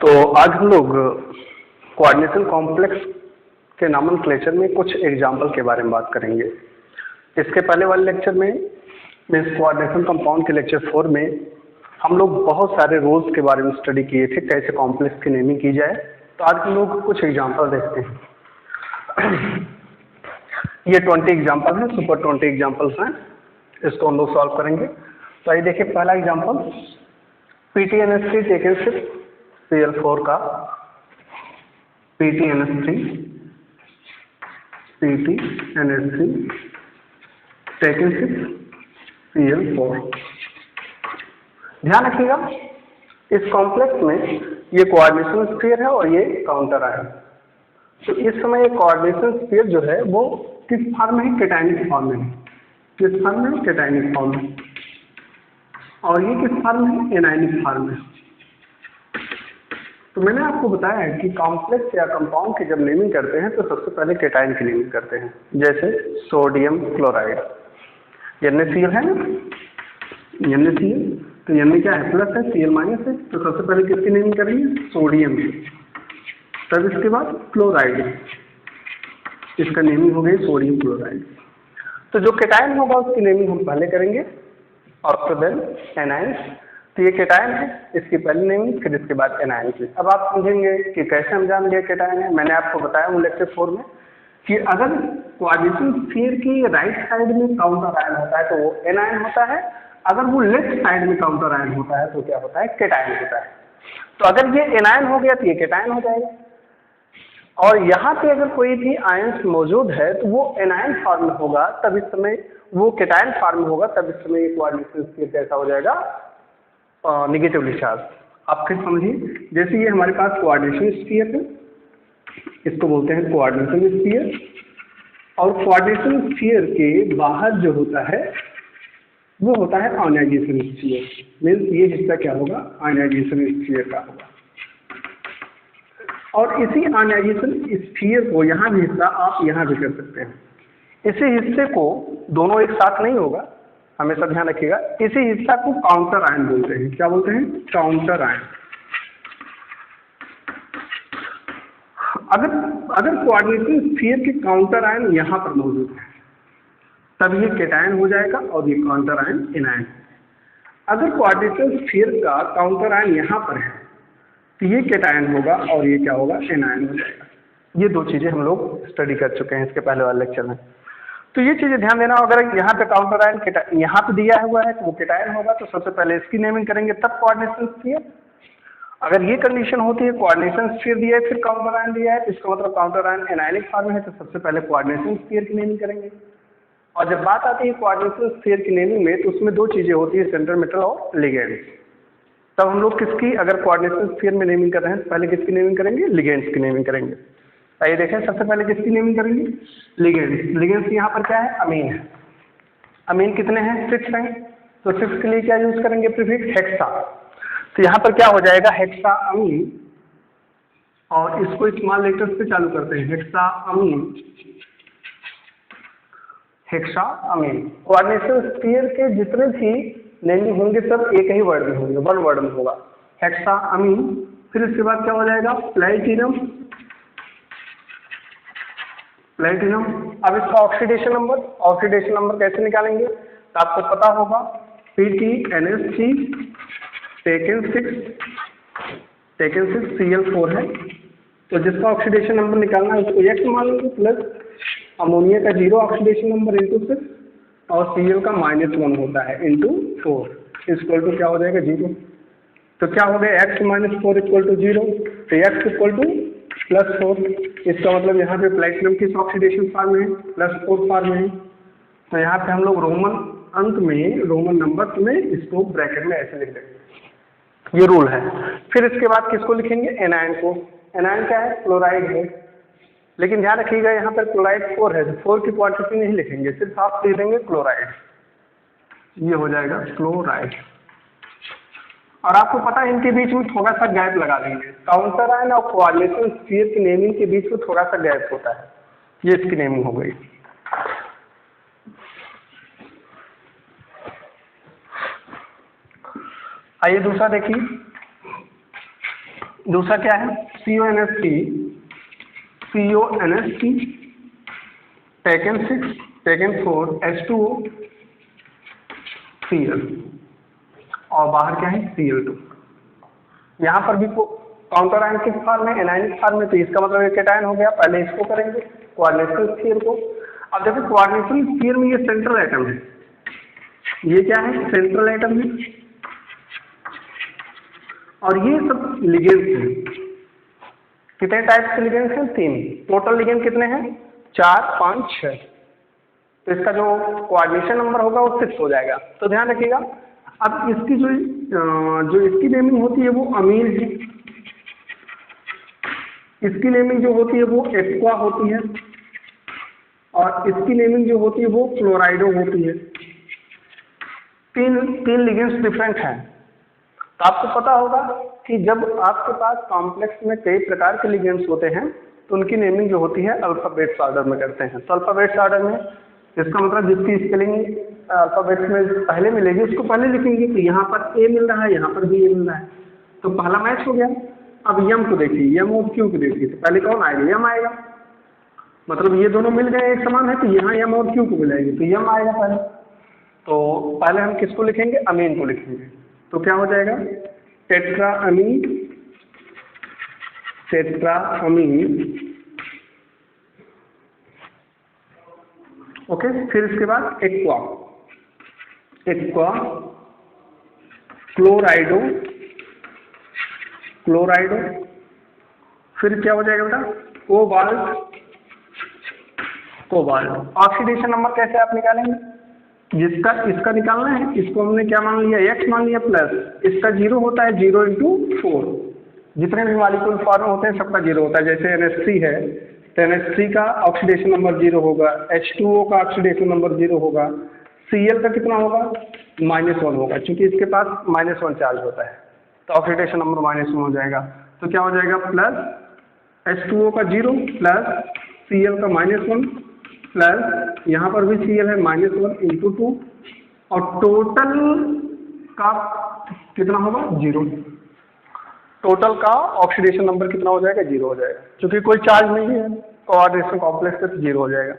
तो आज हम लोग कोऑर्डिनेशन कॉम्प्लेक्स के नॉमेनक्लेचर में कुछ एग्जाम्पल के बारे में बात करेंगे। इसके पहले वाले लेक्चर में मीन्स कोऑर्डिनेशन कंपाउंड के लेक्चर 4 में हम लोग बहुत सारे रूल्स के बारे में स्टडी किए थे, कैसे कॉम्प्लेक्स की नेमिंग की जाए। तो आज हम लोग कुछ एग्जाम्पल देखते हैं। ये 20 एग्जाम्पल हैं, सुपर 20 एग्जाम्पल्स हैं, इसको हम लोग सॉल्व करेंगे। तो आइए देखिए पहला एग्जाम्पल, PTNS3 टेकन सिर्फ Cl4 का PTNS3 टेकन सिर्फ Cl4। ध्यान रखिएगा इस कॉम्प्लेक्स में ये कोऑर्डिनेशन स्फीयर है और ये काउंटर आयन। तो इस समय ये कोऑर्डिनेशन स्फीयर जो है वो किस फॉर्म में है? कैटायनिक फॉर्म में है। किस फॉर्म में? कैटायनिक फॉर्म में। और ये किस फॉर्म में है? एनायनिक फॉर्म में। तो मैंने आपको बताया है कि कॉम्प्लेक्स या कंपाउंड की जब नेमिंग करते हैं तो सबसे पहले कैटायन की नेमिंग करते हैं, जैसे सोडियम क्लोराइड। NaCl है ना, NaCl, तो N क्या है? प्लस है, Cl माइनस है। तो सबसे पहले किसकी नेमिंग करेंगे? सोडियम की। तब इसके बाद क्लोराइड, इसका नेमिंग हो गई सोडियम क्लोराइड। तो जो कैटायन होगा उसकी नेमिंग हम पहले करेंगे और फिर देन एनायन। तो ये कैटायन है, इसकी पहली नेमिंग, फिर इसके बाद एनायन की। अब आप समझेंगे कि कैसे हम जान गए कैटायन है। मैंने आपको बताया हूँ लेक्चर 4 में कि अगर कोऑर्डिनेशन स्फीयर की राइट साइड में काउंटर आयन होता है तो वो एनायन होता है, अगर वो लेफ्ट साइड में काउंटर आयन होता है तो क्या होता है? कैटायन होता है। तो अगर ये एनायन हो गया तो ये कैटायन हो जाएगा। और यहाँ पे अगर कोई भी आयंस मौजूद है तो वो एनायन फॉर्म में होगा, तब इस समय वो कैटायन फॉर्म में होगा, तब इस समय कोऑर्डिनेशन स्फीयर कैसा हो जाएगा? Negatively charge. आप फिर समझिए, जैसे ये हमारे पास कोऑर्डिनेशन स्फीयर है, इसको बोलते हैं कोऑर्डिनेशन स्फीयर। और कोऑर्डिनेशन स्फीयर के बाहर जो होता है वो होता है आयनाइजेशन स्फीयर। मीन्स ये हिस्सा क्या होगा? आयनाइजेशन स्फीयर का होगा। और इसी आयनाइजेशन स्फीयर को यहाँ भी हिस्सा आप यहाँ भी कर सकते हैं। इसी हिस्से को दोनों एक साथ नहीं होगा, हमेशा ध्यान रखिएगा। इसी हिस्सा को काउंटर आयन बोलते हैं। क्या बोलते हैं? Counter ion. अगर कोऑर्डिनेशन स्फीयर के काउंटर आयन यहाँ पर मौजूद है तब ये कैटायन हो जाएगा और ये काउंटर आयन एनायन। अगर कोऑर्डिनेशन स्फीयर का काउंटर आयन यहाँ पर है तो ये कैटायन होगा और ये क्या होगा? एनायन हो जाएगा। ये दो चीजें हम लोग स्टडी कर चुके हैं इसके पहले वाले लेक्चर में। तो ये चीजें ध्यान देना, अगर यहाँ पे काउंटर आयन यहाँ पे दिया हुआ है तो वो कैटायन होगा, तो सबसे पहले इसकी नेमिंग करेंगे तब कोऑर्डिनेशन स्फीयर। अगर ये कंडीशन होती है कोऑर्डिनेशन स्फीयर दिया है फिर काउंटर आयन दिया है, तो इसका मतलब काउंटर आयन एनायनिक फॉर्म में है, तो सबसे पहले कोऑर्डिनेशन स्फीयर की नेमिंग करेंगे। और जब बात आती है कोऑर्डिनेशन स्फीयर की नेमिंग में तो उसमें दो चीजें होती है, सेंटर मेटल और लिगेंड्स। तब हम लोग किसकी, अगर कोऑर्डिनेशन स्फीयर में नेमिंग कर रहे हैं तो पहले किसकी नेमिंग करेंगे? लिगेंड्स की नेमिंग करेंगे। आइए देखें, सबसे पहले किसकी नेमिंग करेंगे? लिगेंड्स। लिगेंड्स यहाँ पर क्या है? अमीन है। अमीन कितने हैं? 6 हैं। तो 6 के लिए क्या यूज करेंगे? Prefix hexa. तो यहाँ पर क्या हो जाएगा? हेक्सा अमीन। और इसको स्मॉल लेटर्स से चालू करते हैं, हेक्सा अमीन। हेक्सा अमीन। कोऑर्डिनेशन स्फीयर के जितने भी नेमिंग होंगे सब एक ही वर्ड में होंगे, वन वर्ड में होगा, हेक्सा अमीन। फिर इसके बाद क्या हो जाएगा? प्लैटिनम। प्लैटिनम। अब इसका ऑक्सीडेशन नंबर कैसे निकालेंगे? तो आपको पता होगा PTNS3 टेकन 6 Cl4 है। तो जिसका ऑक्सीडेशन नंबर निकालना है उसको X मान लेंगे, प्लस अमोनिया का 0 ऑक्सीडेशन नंबर इंटू 6 और Cl का -1 होता है इंटू 4 इक्वल टू क्या हो जाएगा? 0। तो क्या हो गया? X - 4 equal to 0। तो X इक्वल टू +4। इसका मतलब यहाँ पे प्लैटिनम किस ऑक्सीडेशन फॉर्म में है? +4 फॉर्म में है। तो यहाँ पे हम लोग रोमन अंक में, रोमन नंबर में इसको ब्रैकेट में ऐसे लिख देंगे। ये रूल है। फिर इसके बाद किसको लिखेंगे? एनायन को। एनायन क्या है? क्लोराइड है। लेकिन ध्यान रखिएगा यहाँ पर क्लोराइड 4 है, तो 4 की क्वांटिटी नहीं लिखेंगे, सिर्फ आप लिख देंगे क्लोराइड। ये हो जाएगा क्लोराइड। और आपको पता है इनके बीच में थोड़ा सा गैप लगा देंगे। काउंटर आयन और कोऑर्डिनेशन स्फीयर की नेमिंग के बीच में थोड़ा सा गैप होता है। ये इसकी नेमिंग हो गई। आइए दूसरा देखिए, दूसरा क्या है, CONS3 taken 6 taken 4 H2O Cl और बाहर क्या है Cl2। यहाँ पर भी काउंटर आयन किस फॉर्म में, एनायनिक फॉर्म में, तो इसका मतलब एक कैटायन हो गया। पहले इसको करेंगे कोऑर्डिनेशन स्फीयर को। अब देखो कोऑर्डिनेशन स्फीयर में ये सेंट्रल एटम है, ये क्या है सेंट्रल एटम है, और ये सब लिगेंड्स हैं। कितने टाइप के लिगेंड्स हैं, 3। टोटल लिगेंड कितने हैं, 4 5 6। तो इसका जो कोऑर्डिनेशन नंबर होगा वो 6 हो जाएगा। तो ध्यान रखिएगा। अब इसकी जो इसकी नेमिंग होती है वो अमीन है, इसकी नेमिंग जो होती है वो एक्वा होती है, और इसकी नेमिंग जो होती है वो क्लोराइडो होती है। तीन लिगेंड्स डिफरेंट हैं। तो आपको पता होगा कि जब आपके पास कॉम्प्लेक्स में कई प्रकार के लिगेंड्स होते हैं तो उनकी नेमिंग जो होती है अल्फाबेट्स ऑर्डर में करते हैं। तो अल्फाबेट्स ऑर्डर में इसका मतलब जिसकी स्पेलिंग अल्फाबेट्स में पहले मिलेगी उसको पहले लिखेंगे। तो यहाँ पर ए मिल रहा है, यहाँ पर भी ए मिल रहा है, तो पहला मैच हो गया। अब यम को देखिए, यम और क्यू को देखिए, तो पहले कौन आएगा, यम आएगा। मतलब ये दोनों मिल गए एक समान है, तो यहाँ यम और क्यू को मिलाएंगे तो यम आएगा पहले। तो पहले हम किसको लिखेंगे, अमीन को लिखेंगे। तो क्या हो जाएगा, टेट्रा अमीन। ओके, फिर इसके बाद एक्वा क्लोराइडो। फिर क्या हो जाएगा बेटा, कोबाल्ट। ऑक्सीडेशन नंबर कैसे आप निकालेंगे, इसका निकालना है, इसको हमने क्या मान लिया, x मान लिया, प्लस इसका 0 होता है, 0 × 4। जितने भी मॉलिक्यूल फॉर्म होते हैं सबका 0 होता है। जैसे NH3 है तो NH3 का ऑक्सीडेशन नंबर 0 होगा, H2O का ऑक्सीडेशन नंबर 0 होगा, Cl का कितना होगा, -1 होगा, क्योंकि इसके पास -1 चार्ज होता है तो ऑक्सीडेशन नंबर -1 हो जाएगा। तो क्या हो जाएगा, प्लस H2O का 0 प्लस Cl का -1 प्लस यहाँ पर भी Cl है -1 × 2, और टोटल का कितना होगा, 0। टोटल का ऑक्सीडेशन नंबर कितना हो जाएगा, 0 हो जाएगा, क्योंकि कोई चार्ज नहीं है कोऑर्डिनेशन कॉम्प्लेक्स पे, तो 0 हो जाएगा।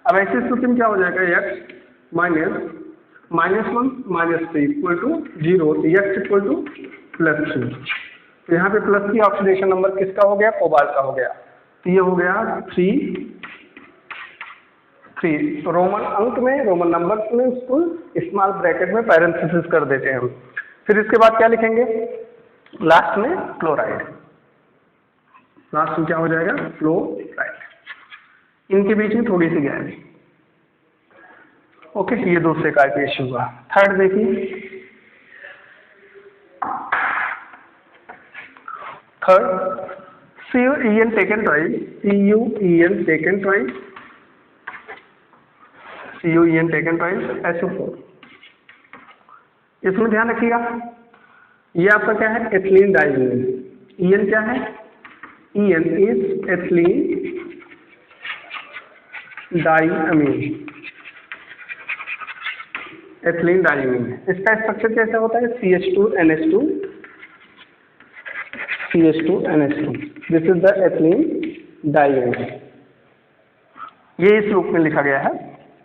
अब ऐसी स्थिति में क्या हो जाएगा, x -1 -3 = 0, तो x = +3। तो यहाँ पे प्लस की ऑक्सीडेशन नंबर किसका हो गया, कोबाल्ट का हो गया। तो ये हो गया 3। तो रोमन अंक में, रोमन नंबर में उसको स्मॉल ब्रैकेट में पैरेंथेसिस कर देते हैं हम। फिर इसके बाद क्या लिखेंगे, लास्ट में क्लोराइड। लास्ट में क्या हो जाएगा, फ्लोराइड। इनके बीच में थोड़ी सी गैप। ओके, ये दूसरे का इशू हुआ। थर्ड देखिए, third CuEn taken twice, CuEn taken twice SO4। इसमें ध्यान रखिएगा, ये आपका क्या है, एथिलीन डाइमीन। EN क्या है, EN is ethylene diamine. Ethylene diamine है। इसका स्ट्रक्चर कैसा होता है, CH2NH2। This is the ethylene diamine. ये इस रूप में लिखा गया है।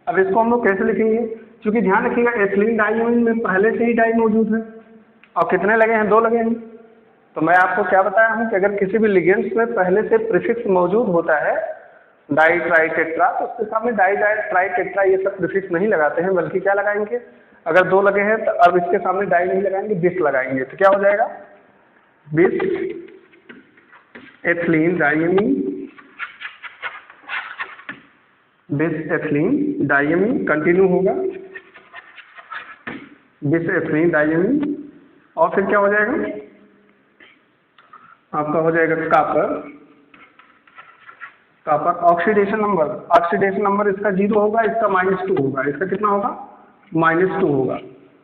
अब इसको हम लोग कैसे लिखेंगे, क्योंकि ध्यान रखिएगा एथिलीन डाइमीन में पहले से ही डाई मौजूद है, और कितने लगे हैं, 2 लगे हैं। तो मैं आपको क्या बताया हूं कि अगर किसी भी लिगेंड्स में पहले से प्रीफिक्स मौजूद होता है, डाई ट्राई टेट्रा, तो उसके सामने डाई ट्राई टेट्रा ये सब प्रीफिक्स नहीं लगाते हैं, बल्कि क्या लगाएंगे, अगर 2 लगे हैं तो अब इसके सामने डाई नहीं लगाएंगे, बिस लगाएंगे। तो क्या हो जाएगा, बिस एथिलीन डाइमीन, कंटिन्यू होगा, बिस एथिलीन डाइमीन। और फिर क्या हो जाएगा, आपका हो जाएगा कॉपर। ऑक्सीडेशन नंबर इसका 0 होगा, इसका -2 होगा, इसका कितना होगा, -2 होगा।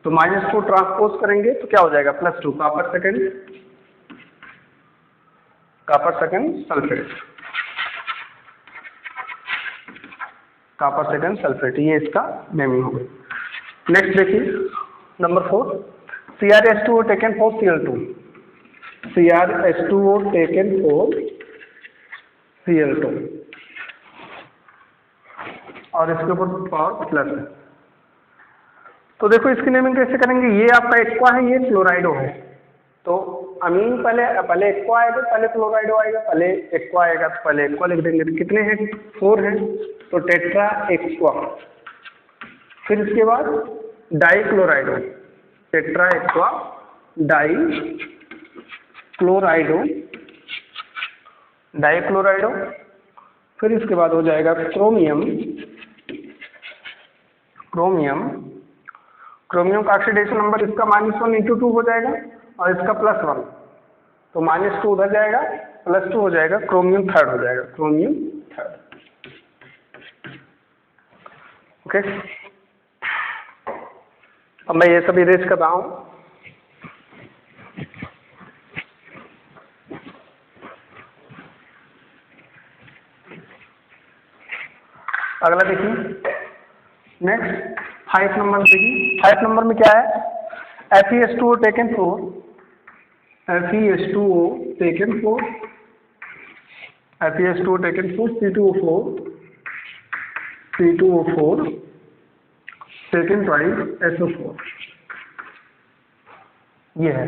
तो -2 ट्रांसपोज करेंगे तो क्या हो जाएगा, +2। कॉपर सेकंड सल्फेट, ये इसका नेमिंग हो गई। नेक्स्ट देखिए, number 4 CrH2O taken 4 Cl2। CrH2O taken 4 Cl2 और इसके ऊपर पावर प्लस है। तो देखो इसकी नेमिंग कैसे करेंगे, ये आपका एक्वा है, ये क्लोराइडो है, तो अमीन पहले एक्वा आएगा, पहले क्लोराइडो आएगा, पहले एक्वा आएगा तो पहले एक्वा लिख देंगे। तो कितने हैं, 4 हैं, तो टेट्रा एक्वा, फिर इसके बाद die क्लोराइडो, tetra aqua die क्लोराइडो, die क्लोराइडो, फिर इसके बाद हो जाएगा क्रोमियम, क्रोमियम, क्रोमियम का ऑक्सीडेशन नंबर इसका -1 × 2 हो जाएगा और इसका +1, तो -2 उधर जाएगा, +2 हो जाएगा, क्रोमियम थर्ड हो जाएगा, क्रोमियम थर्ड। ओके, अब मैं ये सब इरेज कर रहा हूँ। अगला देखिए, नेक्स्ट 5 नंबर देखिए, 5 नंबर में क्या है, FeS2O taken 4, FeS2O taken 4, FeS2O taken 4, C2O4, C2O4 taken twice SO4, ये है,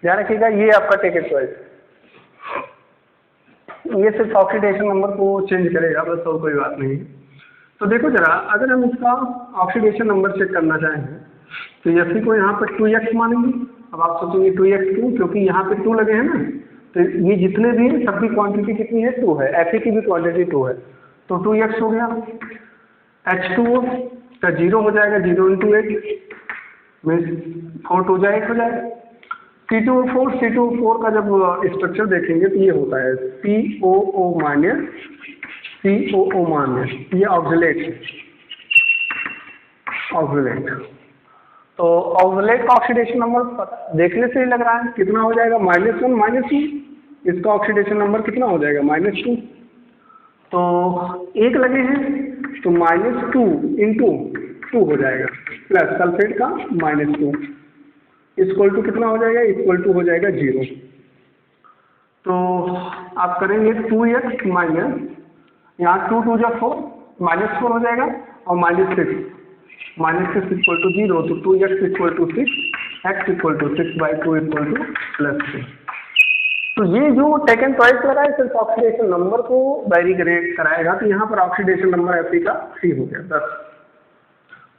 ध्यान रखिएगा, ये आपका टेकन ट्वाइस, ये सिर्फ ऑक्सीडेशन नंबर को चेंज करेगा बस, और कोई बात नहीं। तो देखो जरा, अगर हम इसका ऑक्सीडेशन नंबर चेक करना चाहें तो Fe को यहाँ पर 2x मानेंगे। अब आप सोचेंगे 2x क्यों, क्योंकि यहाँ पे 2 लगे हैं ना, तो ये जितने भी हैं सबकी क्वांटिटी कितनी है, 2 है, Fe की भी क्वांटिटी 2 है, तो 2x हो गया। H2O का 0 हो जाएगा, 0 × 8 मीन्स 4 2 जा 1 हो जाएगा। C2O4 का जब स्ट्रक्चर देखेंगे तो ये होता है COO-, ये ऑक्सिलेट है, ऑक्सिलेट। तो ऑक्सिलेट का ऑक्सीडेशन नंबर देखने से ही लग रहा है कितना हो जाएगा, -1 -2, इसका ऑक्सीडेशन नंबर कितना हो जाएगा, -2, तो 1 लगे हैं तो -2 × 2 हो जाएगा, प्लस सल्फेट का -2 इक्वल टू कितना हो जाएगा, इक्वल टू हो जाएगा 0। तो आप करेंगे 2x माइनस, यहाँ 2 2 जा 4, -4 हो जाएगा, और -6 इक्वल टू 0, तो 2x equal to 6, x equal to 6/2 equal to +3। तो ये जो टेकन ट्वाइस लगा है सिर्फ ऑक्सीडेशन नंबर को वेरी ग्रेड कराएगा, तो यहाँ पर ऑक्सीडेशन नंबर Fe का 3 हो गया 10।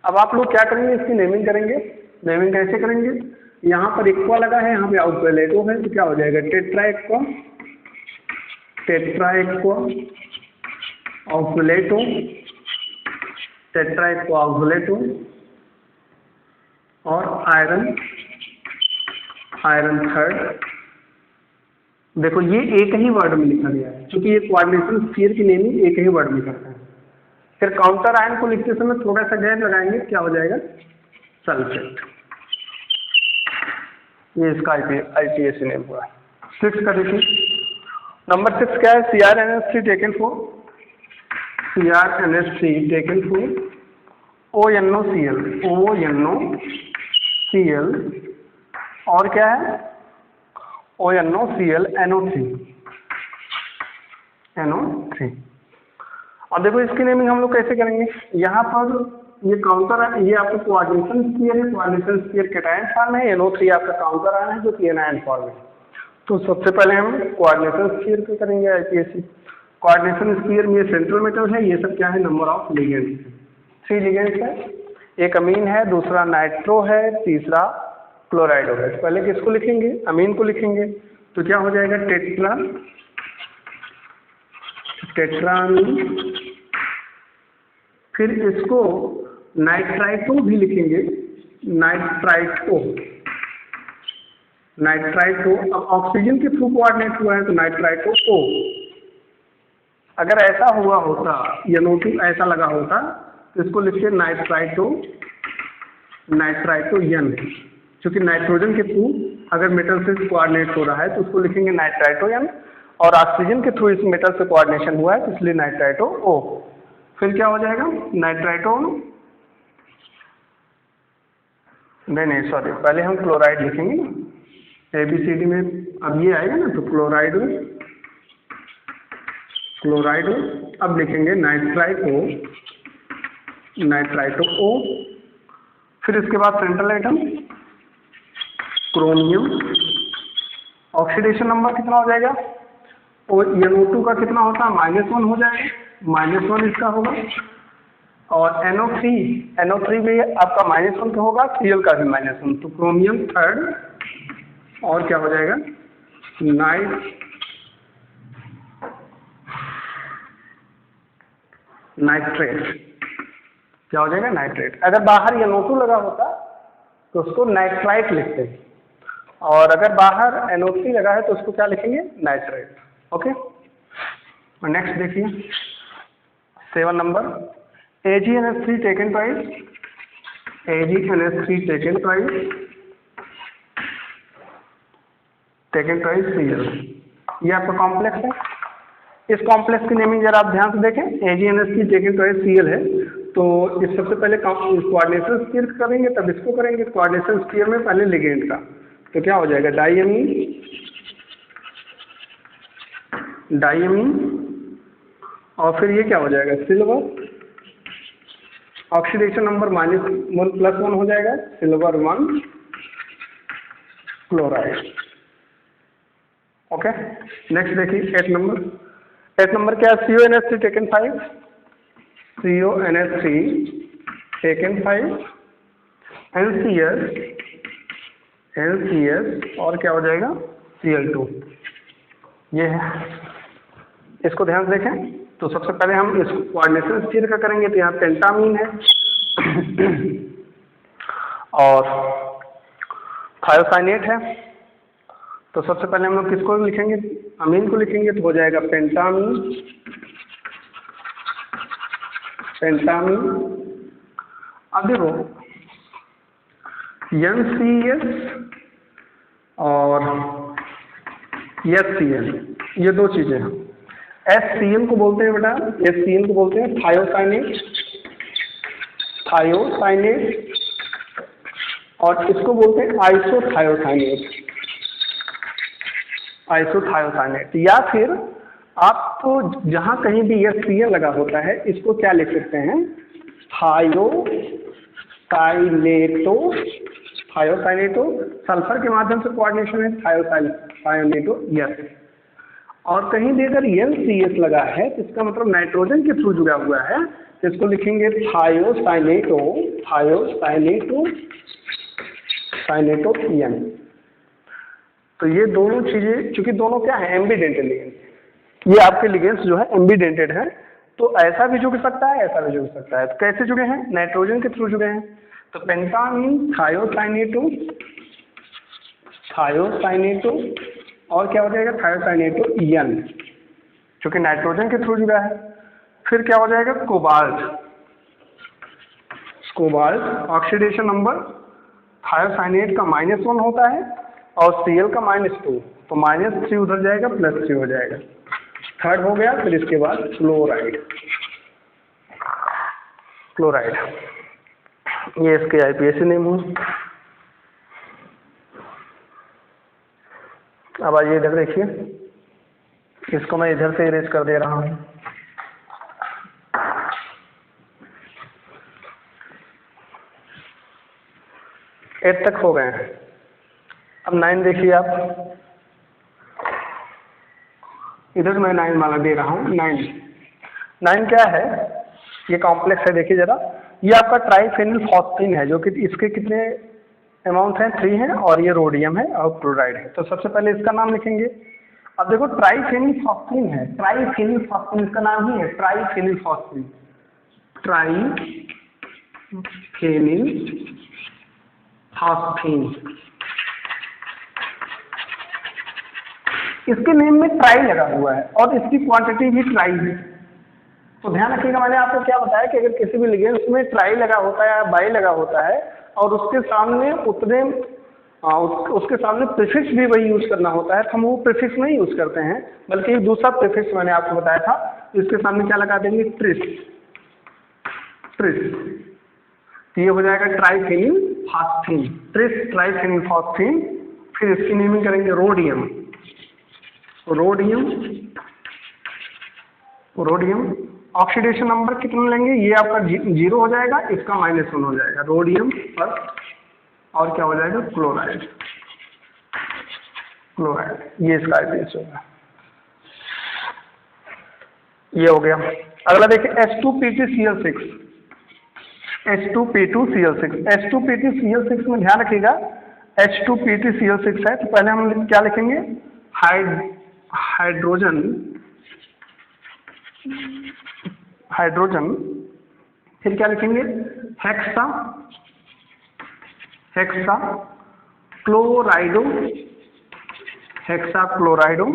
अब आप लोग क्या करेंगे, इसकी नेमिंग करेंगे। नेमिंग कैसे करेंगे, यहाँ पर एक्वा लगा है, यहाँ पे ऑक्सिलेटो है, तो क्या हो जाएगा, टेट्रा एक्वा ऑक्सिलेटो, टेट्रा एक्वा ऑक्सिलेटो, और आयरन थर्ड। देखो ये एक ही वर्ड में लिखा गया है, क्योंकि ये कोऑर्डिनेशन स्फीयर की नेमिंग एक ही वर्ड में करते हैं। फिर काउंटर आयन को लिखते समय थोड़ा सा गैप लगाएंगे, क्या हो जाएगा, सल्फेट। ये इसका IPAC नेम हुआ है। 6 का देखिए, नंबर 6 क्या है, CrNH3 taken 4, CrNH3 taken 4, ONOCl, और क्या है, ONOCl NO3। और देखो इसकी नेमिंग हम लोग कैसे करेंगे, यहाँ पर ये काउंटर है, ये आपका कोऑर्डिनेशन स्फीयर है, कोऑर्डिनेशन स्फीयर कैटायन फॉर्म है, NO3 आपका काउंटर आयन है जो कि एनायन फॉर्म है। तो सबसे पहले हम कोऑर्डिनेशन स्फीयर पे करेंगे IPAC। कोऑर्डिनेशन स्फीयर में ये सेंट्रल मेटल है, ये सब क्या है, नंबर ऑफ लिगेंड्स, 3 लिगेंड्स है, एक अमीन है, दूसरा नाइट्रो है, तीसरा क्लोराइडो है। तो पहले किसको लिखेंगे, अमीन को लिखेंगे, तो क्या हो जाएगा, टेट्रामीन, फिर इसको नाइट्राइटो भी लिखेंगे, नाइट्राइटो। अब ऑक्सीजन के थ्रू कोऑर्डिनेट हुआ है तो नाइट्राइटो O। अगर ऐसा हुआ होता, NO2 ऐसा लगा होता, तो इसको लिखिए नाइट्राइटो N, क्योंकि नाइट्रोजन के थ्रू अगर मेटल से कोऑर्डिनेट हो रहा है तो उसको लिखेंगे नाइट्राइटो N, और ऑक्सीजन के थ्रू इस मेटल से कोऑर्डिनेशन हुआ है तो इसलिए नाइट्राइटो O। फिर क्या हो जाएगा, नाइट्राइटो, नहीं सॉरी, पहले हम क्लोराइड लिखेंगे, ABCD में अब ये आएगा ना, तो क्लोराइड अब लिखेंगे नाइट्राइटो O। फिर इसके बाद central item chromium, oxidation number कितना हो जाएगा, और NO2 का कितना होता है, -1 हो जाएगा, -1 इसका होगा। और NO3 भी आपका -1 का होगा, Cl का भी -1, तो क्रोमियम थर्ड, और क्या हो जाएगा, नाइट्रेट। क्या हो जाएगा, नाइट्रेट। अगर बाहर NO2 लगा होता तो उसको नाइट्राइट लिखते हैं, और अगर बाहर NO3 लगा है तो उसको क्या लिखेंगे, नाइट्रेट। ओके, और नेक्स्ट देखिए 7 number, AgNH3 taken twice Cl, ये आपका कॉम्प्लेक्स है। इस कॉम्प्लेक्स की नेमिंग जरा आप ध्यान से देखें, AgNH3 टेकन ट्वाइस Cl है, तो इस सबसे पहले कोऑर्डिनेशन स्टीयर करेंगे, तब इसको करेंगे। कोऑर्डिनेशन स्टीयर में पहले लिगेंड का, तो क्या हो जाएगा, डाइअमीन, और फिर ये क्या हो जाएगा, सिल्वर, ऑक्सीडेशन नंबर -1 हो जाएगा, सिल्वर 1 क्लोराइड। ओके, नेक्स्ट देखिए 8 नंबर क्या है, CONH3 टेकन 5 NCS, और क्या हो जाएगा, Cl2, ये है। इसको ध्यान से देखें, तो सबसे पहले हम इसको कोऑर्डिनेशन स्टीयर का करेंगे, तो यहाँ पेंटामीन है और थायोसाइनेट है। तो सबसे पहले हम लोग किसको लिखेंगे, अमीन को लिखेंगे, तो हो जाएगा पेंटामीन। अब देखो NCS और HCl, ये दो चीजें हैं। HCl को बोलते हैं बेटा, HCl को बोलते हैं थायोसाइनेट, और इसको बोलते हैं आइसोथायोसाइनेट। या फिर आप तो जहां कहीं भी HCl लगा होता है, इसको क्या लिख सकते हैं, थायोसाइनेटो, सल्फर के माध्यम से कोऑर्डिनेशन है, थायोसाइनेटो, यस। और कहीं भी अगर NCS लगा है तो इसका मतलब नाइट्रोजन के थ्रू जुड़ा हुआ है, तो इसको लिखेंगे थायोसाइनेटो N। तो ये दोनों चीजें, चूंकि दोनों क्या है, एम्बीडेंटेड लिगेंड्स, ये आपके लिगेंड्स जो है एम्बीडेंटेड है, तो ऐसा भी जुड़ सकता है, ऐसा भी जुड़ सकता है। तो कैसे जुड़े हैं, नाइट्रोजन के थ्रू जुड़े हैं, तो पेंटामीन थायोसाइनेटो, और क्या हो जाएगा, थायोसाइनेटो N, जो कि नाइट्रोजन के थ्रू जुड़ा है। फिर क्या हो जाएगा, कोबाल्ट, ऑक्सीडेशन नंबर थायोसाइनेट का -1 होता है और Cl का -2, तो -3 उधर जाएगा, +3 हो जाएगा, थर्ड हो गया। फिर इसके बाद क्लोराइड, ये इसके IPSC नेम हुए। अब आइए इधर देखिए, इसको मैं इधर से इरेज कर दे रहा हूँ। एट तक हो गए हैं, अब 9 देखिए आप, इधर मैं 9 माला दे रहा हूँ। 9 क्या है, ये कॉम्प्लेक्स है, देखिए जरा, ये आपका ट्राइफेनिल फॉस्फीन है, जो कि इसके कितने अमाउंट हैं, 3 हैं, और ये रोडियम है और क्लोराइड है। तो सबसे पहले इसका नाम लिखेंगे। अब देखो ट्राइफेनिल फॉस्फीन है, इसका नाम ही है ट्राइफेनिल फॉस्फीन। इसके नेम में ट्राई लगा हुआ है और इसकी क्वांटिटी भी ट्राई है। तो ध्यान रखिएगा, मैंने आपको क्या बताया कि अगर किसी भी लिगेंड्स में ट्राई लगा होता है या बाई लगा होता है और उसके सामने प्रीफिक्स भी वही यूज करना होता है, तो हम वो प्रीफिक्स नहीं यूज करते हैं, बल्कि एक दूसरा प्रीफिक्स मैंने आपको बताया था, इसके सामने क्या लगा देंगे, ट्रिस। ये हो जाएगा ट्राइफेनिल फॉस्फीन, ट्रिस ट्राइफेनिल फॉस्फीन। फिर इसकी नेमिंग करेंगे rhodium, rhodium, rhodium. Oxidation number कितना लेंगे, ये आपका 0 हो जाएगा, इसका -1 हो जाएगा, रोडियम पर, और क्या हो जाएगा, क्लोराइड, क्लोराइड, ये इसका आईपीएस होगा। ये हो गया। अगला देखिए H2Ptcl6, H2P2Cl6, H2Ptcl6 में ध्यान रखिएगा H2Ptcl6 है, तो पहले हम क्या लिखेंगे, हाइड्रोजन, हाइड्रोजन, फिर क्या लिखेंगे, हेक्सा, हेक्सा क्लोराइडो, हेक्सा क्लोराइडो,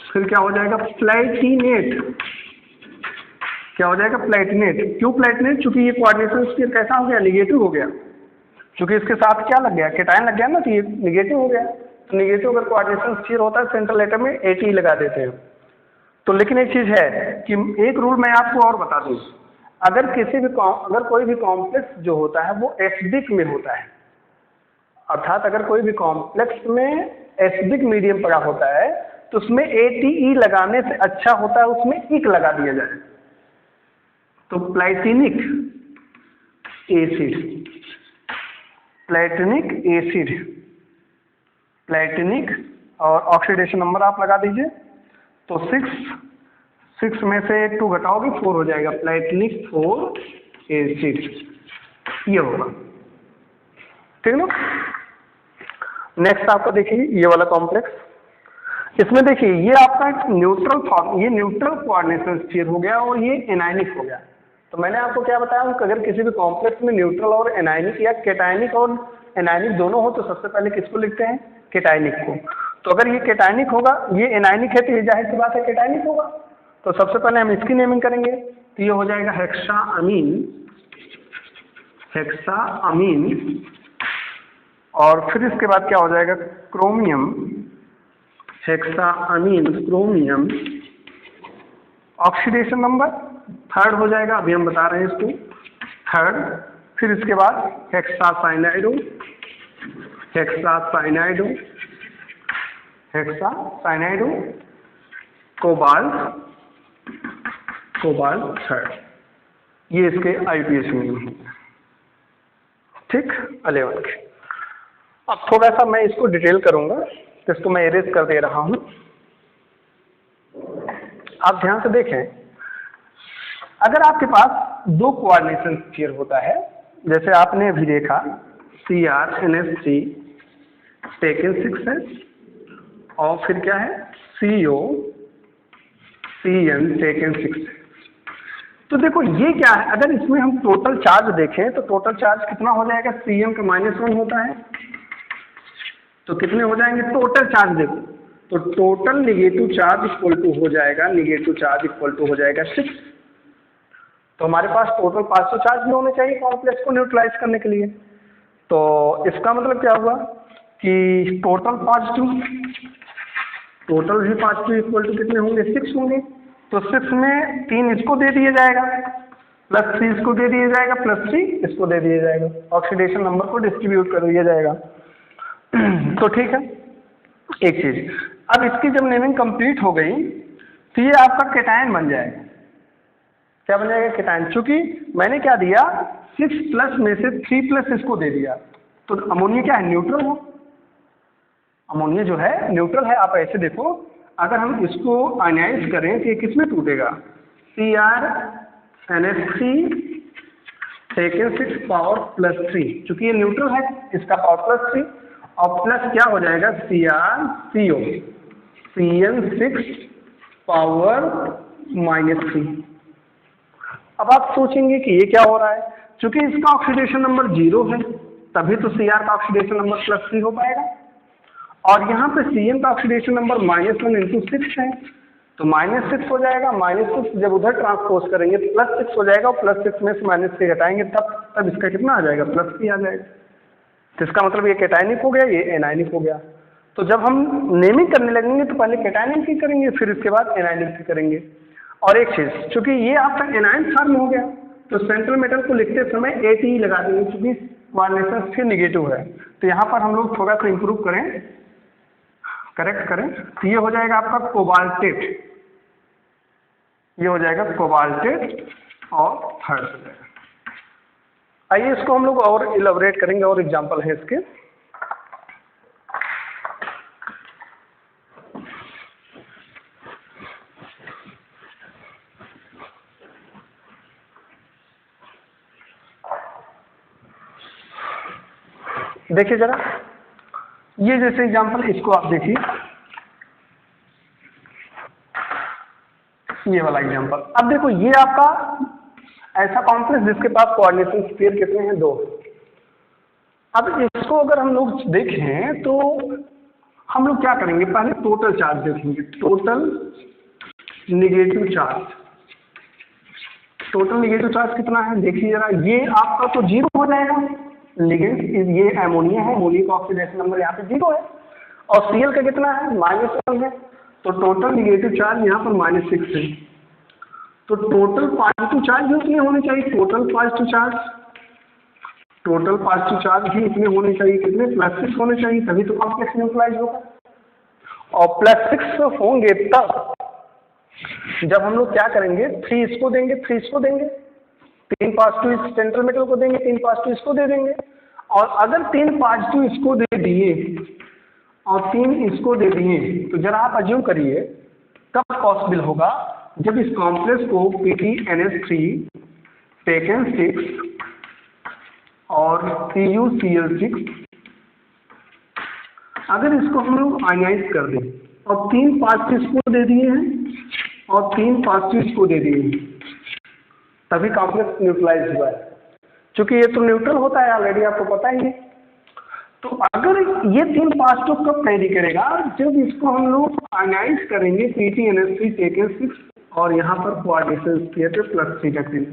फिर क्या हो जाएगा, प्लेटिनेट, क्या हो जाएगा, प्लेटिनेट। क्यों प्लेटिनेट, चूंकि ये कोऑर्डिनेशन स्टेट कैसा हो गया, निगेटिव हो गया, चूंकि इसके साथ क्या लग गया, केटायन लग गया ना, तो ये निगेटिव हो गया। तो निगेटिव अगर कोऑर्डिनेशन स्टेट होता है सेंट्रल एटम में AT लगा देते हैं। तो लेकिन एक चीज है कि एक रूल मैं आपको और बता दूं, अगर कोई भी कॉम्प्लेक्स जो होता है वो एसिडिक में होता है, अर्थात अगर कोई भी कॉम्प्लेक्स में एसिडिक मीडियम पड़ा होता है, तो उसमें ATE लगाने से अच्छा होता है उसमें इक लगा दिया जाए। तो प्लेटिनिक एसिड, प्लेटिनिक एसिड, प्लेटिनिक, और ऑक्सीडेशन नंबर आप लगा दीजिए, तो 6 में से 2 घटाओगे 4 हो जाएगा, प्लेटिनिक 4 एसिड, ये होगा, ठीक है ना। नेक्स्ट आपका देखिए ये वाला कॉम्प्लेक्स, इसमें देखिए ये आपका न्यूट्रल फॉर्म, ये न्यूट्रल कोऑर्डिनेशन स्फीयर हो गया और ये एनायनिक हो गया। तो मैंने आपको क्या बताया कि अगर किसी भी कॉम्प्लेक्स में न्यूट्रल और एनायनिक या केटायनिक और एनायनिक दोनों हो, तो सबसे पहले किसको लिखते हैं, केटायनिक को। तो अगर ये केटायनिक होगा, ये एनायनिक है, तो ये जाहिर सी बात है केटायनिक होगा। तो सबसे पहले हम इसकी नेमिंग करेंगे, तो ये हो जाएगा हेक्सा अमीन, हेक्सा अमीन, और फिर इसके बाद क्या हो जाएगा, क्रोमियम, हेक्सा अमीन क्रोमियम, ऑक्सीडेशन नंबर 3 हो जाएगा, अभी हम बता रहे हैं इसको 3। फिर इसके बाद hexacyanido, hexacyanido, hexacyanido, cobalt, cobalt 3, ये इसके आईपीएस में, ठीक, 11 के। अब थोड़ा सा मैं इसको डिटेल करूंगा, तो इसको मैं इरेज कर दे रहा हूं, आप ध्यान से देखें। अगर आपके पास 2 कोऑर्डिनेशन स्फीयर होता है, जैसे आपने अभी देखा CrNH3 टेकन 6 है, और फिर क्या है COCN टेकन 6 है। तो देखो ये क्या है, अगर इसमें हम टोटल चार्ज देखें तो टोटल चार्ज कितना हो जाएगा, Cm का -1 होता है, तो कितने हो जाएंगे टोटल चार्ज, देखो तो total negative charge equal to हो जाएगा, निगेटिव चार्ज इक्वल टू हो जाएगा 6। तो हमारे पास टोटल पॉजिटिव चार्ज भी होने चाहिए कॉम्प्लेक्स को न्यूट्रलाइज करने के लिए। तो इसका मतलब क्या हुआ कि टोटल भी पॉजिटिव इक्वल टू कितने होंगे, 6 होंगे। तो 6 में 3 इसको दे दिया जाएगा, +3 इसको दे दिया जाएगा, +3 इसको दे दिया जाएगा, ऑक्सीडेशन नंबर को डिस्ट्रीब्यूट कर दिया जाएगा। तो ठीक है, एक चीज, अब इसकी जब नेमिंग कंप्लीट हो गई तो ये आपका केटायन बन जाएगा। क्या बन जाएगा, केटायन। चूंकि मैंने क्या दिया, 6+ में से 3+ इसको दे दिया, तो अमोनिया क्या है, न्यूट्रल है, अमोनिया जो है न्यूट्रल है। आप ऐसे देखो, अगर हम इसको आयनाइज करें तो ये किस में टूटेगा, CrNH3 टेकन 6 पावर +3, चूंकि ये न्यूट्रल है, इसका पावर +3, और प्लस क्या हो जाएगा, CrCO CN6 पावर -3। अब आप सोचेंगे कि ये क्या हो रहा है, चूंकि इसका ऑक्सीडेशन नंबर 0 है, तभी तो Cr का ऑक्सीडेशन नंबर +3 हो पाएगा, और यहाँ पे Cn का ऑक्सीडेशन नंबर -1 × 6 है, तो -6 हो जाएगा। -6 जब उधर ट्रांसपोज करेंगे तो +6 हो जाएगा, और +6 में से -3 घटाएंगे तब इसका कितना आ जाएगा, +3 आ जाएगा। तो इसका मतलब ये केटायनिक हो गया, ये एनायनिक हो गया। तो जब हम नेमिंग करने लगेंगे तो पहले केटायनिक की करेंगे, फिर इसके बाद एनायनिक की करेंगे। और एक चीज, चूंकि ये आपका एनायन फॉर्म हो गया, तो सेंट्रल मेटल को लिखते समय ATE लगा देंगे, क्योंकि कोऑर्डिनेशन फिर निगेटिव है, तो यहाँ पर हम लोग थोड़ा सा इंप्रूव करें, करेक्ट करें, तो ये हो जाएगा आपका कोबाल्टेट, ये हो जाएगा कोबाल्टेट और थर्ड हो जाएगा। आइए इसको हम लोग और इलेबोरेट करेंगे, और एग्जांपल है इसके। देखिए जरा, ये जैसे एग्जांपल, इसको आप देखिए, ये वाला एग्जांपल। अब देखो ये आपका ऐसा कॉम्प्लेक्स जिसके पास कोऑर्डिनेशन स्फीयर कितने हैं, 2। अब इसको अगर हम लोग देखें तो हम लोग क्या करेंगे, पहले टोटल चार्ज देखेंगे, total negative charge. Total negative charge कितना है देखिए जरा, ये आपका तो 0 हो जाएगा, लेकिन ये एमोनिया है, अमोनिया का ऑक्सीडेशन नंबर यहाँ पे 0 है, और Cl का कितना है, -1 है, तो टोटल निगेटिव चार्ज यहाँ पर -6 है। तो टोटल पॉजिटिव चार्ज भी उतने होने चाहिए, total positive charge, total positive charge भी इतने होने चाहिए, कितने, +6 होने चाहिए, तभी तो कॉम्प्लेक्स न्यूट्रलाइज होगा। और +6 होंगे तब जब हम लोग क्या करेंगे, 3 इसको देंगे, 3 इसको देंगे, 3 पॉजिटिव इस सेंट्रल मेटल को देंगे, 3 पॉजिटिव इसको दे देंगे, और अगर 3 पॉजिटिव इसको दे दिए और 3 इसको दे दिए, तो जरा आप अज्यूम करिए कब पॉसिबल होगा, जब इस कॉम्प्लेक्स को PtNH3 टेकन 6 और CuCl6, अगर इसको हम लोग आयनाइज कर दें और 3 पॉजिटिव इसको दे दिए हैं और 3 पॉजिटिव इसको दे दिए हैं, तभी कॉम्प्लेक्स न्यूट्रलाइज हुआ है, क्योंकि ये तो न्यूट्रल होता है ऑलरेडी, आपको पता ही है। तो अगर ये 3 पॉजिटिव कब कैरी करेगा, जब इसको हम लोग आयनाइज करेंगे PtNH3 टेकन 6 और यहाँ पर कोऑर्डिनेशन स्फीयर पे +3 रखेंगे,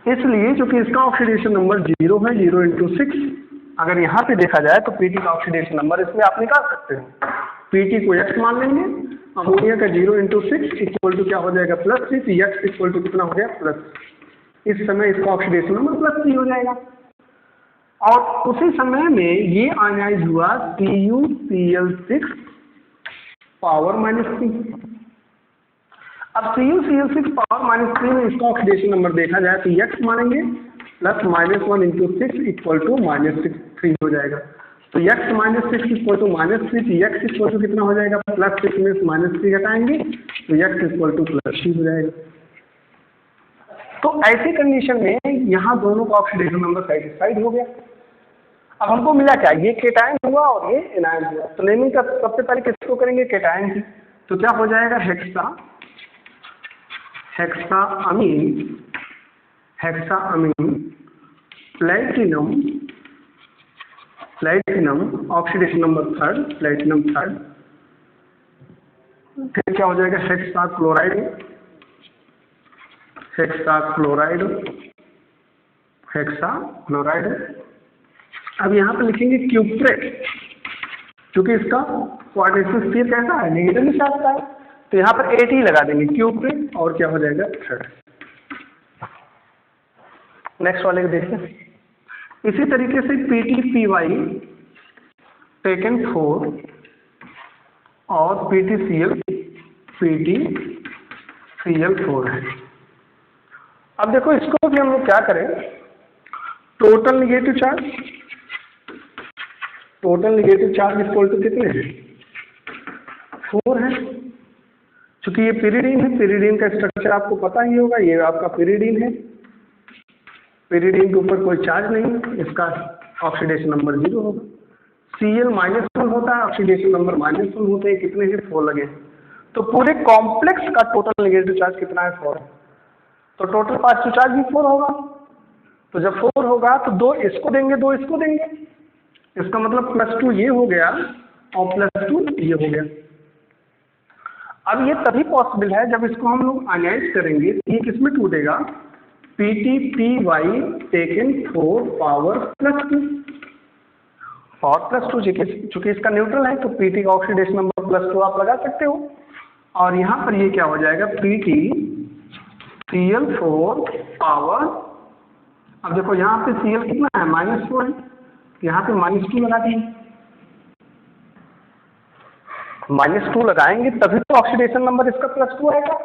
इसलिए क्योंकि इसका ऑक्सीडेशन नंबर 0 है, 0 × 6। अगर यहाँ पे देखा जाए तो Pt का ऑक्सीडेशन नंबर इसमें आप निकाल सकते हैं, Pt को x मान लेंगे, अमोनिया का 0 × 6 इक्वल टू क्या हो जाएगा, +3, तो x इक्वल टू कितना हो गया, प्लस, इस समय इसका ऑक्सीडेशन नंबर +3 हो जाएगा। और उसी समय में ये आयनाइज हुआ CuCl6 पावर -3। अब CuCl6 पावर -3 में इसका ऑक्सीडेशन नंबर देखा जाए तो x मानेंगे, प्लस -1 × 6 इक्वल टू -3 हो जाएगा, तो x -6 इक्वल टू -3, तो x इक्वल टू कितना हो जाएगा, +6 में से -3 घटाएंगे तो x इक्वल टू +3 हो जाएगा। तो ऐसी कंडीशन में यहाँ दोनों का ऑक्सीडेशन नंबर सेटिस्फाइड हो गया। अब हमको मिला क्या, ये केटायन हुआ और ये एनायन हुआ, तो नेमिंग का सबसे पहले किसको करेंगे, केटायन की, तो क्या हो जाएगा, हेक्साअमीन प्लेटिनम ऑक्सीडेशन नंबर 3, प्लेटिनम 3, फिर क्या हो जाएगा, हेक्साक्लोराइड। अब यहाँ पर लिखेंगे क्यूप्रेट, क्योंकि इसका कोऑर्डिनेशन स्फीयर कैसा है, नेगेटिव में आता है, तो यहाँ पर 8 ही लगा देंगे, क्यूप्रेट, और क्या हो जाएगा, 3। नेक्स्ट वाले को देखिए, इसी तरीके से PtPy टेकन 4 और PtCl4 है। अब देखो इसको भी हम लोग क्या करें, total negative charge equal to कितने हैं, 4 है, चूंकि ये पिरिडीन है, पिरिडीन का स्ट्रक्चर आपको पता ही होगा, ये आपका पिरिडीन है, पिरिडीन के ऊपर कोई चार्ज नहीं, इसका ऑक्सीडेशन नंबर 0 होगा, Cl -1 होता है, ऑक्सीडेशन नंबर -1 होते हैं, कितने हैं, 4 लगे, तो पूरे कॉम्प्लेक्स का टोटल नेगेटिव चार्ज कितना है, 4 है, तो टोटल पॉजिटिव चार्ज भी 4 होगा, तो जब 4 होगा तो 2 इसको देंगे, 2 इसको देंगे, इसका मतलब +2 ये हो गया और +2 ये हो गया। अब ये तभी पॉसिबल है जब इसको हम लोग आयनाइज करेंगे, ये किसमें टूटेगा, PtPy टेकन 4 पावर +2 और +2, चूंकि इसका न्यूट्रल है तो Pt का ऑक्सीडेशन नंबर +2 आप लगा सकते हो, और यहाँ पर ये क्या हो जाएगा, PtCl4 पावर अब देखो यहाँ पे Cl कितना है, -4 है, यहाँ पे -2 लगा दिए। -2 लगाएंगे तभी तो ऑक्सीडेशन नंबर इसका +2 आएगा,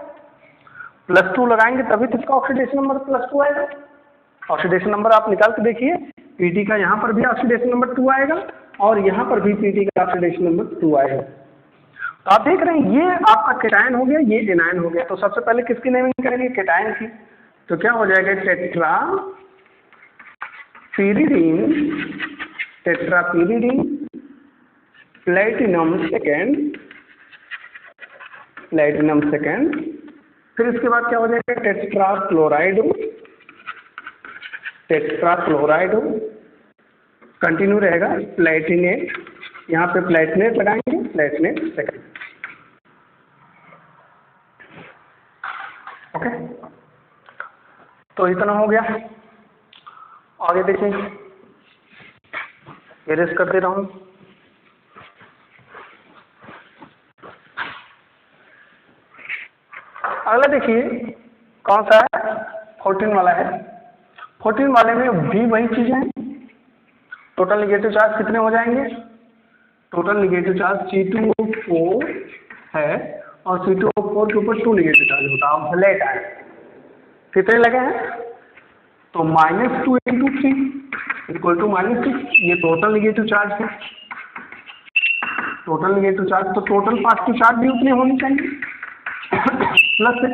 +2 लगाएंगे तभी तो इसका ऑक्सीडेशन नंबर +2 आएगा। ऑक्सीडेशन नंबर आप निकाल के देखिए, Pt का यहाँ पर भी ऑक्सीडेशन नंबर 2 आएगा और यहाँ पर भी Pt का ऑक्सीडेशन नंबर 2 आएगा। तो आप देख रहे हैं ये आपका केटायन हो गया, ये एनायन हो गया। तो सबसे पहले किसकी नेमिंग करेंगे, केटायन की। तो क्या हो जाएगा, टेट्रापीरिडीन प्लेटिनम सेकेंड। फिर इसके बाद क्या हो जाएगा, टेट्राक्लोराइड कंटिन्यू रहेगा, प्लेटिनेट, यहाँ पे प्लेटिनेट लगाएंगे, प्लेटिनेट सेकेंड। ओके, तो इतना हो गया। आगे देखिए, इरेज कर दे रहा हूँ। अगला देखिए कौन सा है, 14 वाला है। 14 वाले में भी वही चीजें हैं। टोटल निगेटिव चार्ज कितने हो जाएंगे, टोटल निगेटिव चार्ज C2O4 है और C2O4 के ऊपर 2 निगेटिव चार्ज होता है, ऑब्सोलेट है। कितने लगे हैं, तो -2 × 3 = -6। ये टोटल निगेटिव चार्ज है, टोटल निगेटिव चार्ज। तो टोटल पॉजिटिव चार्ज भी उतनी होनी चाहिए, +6,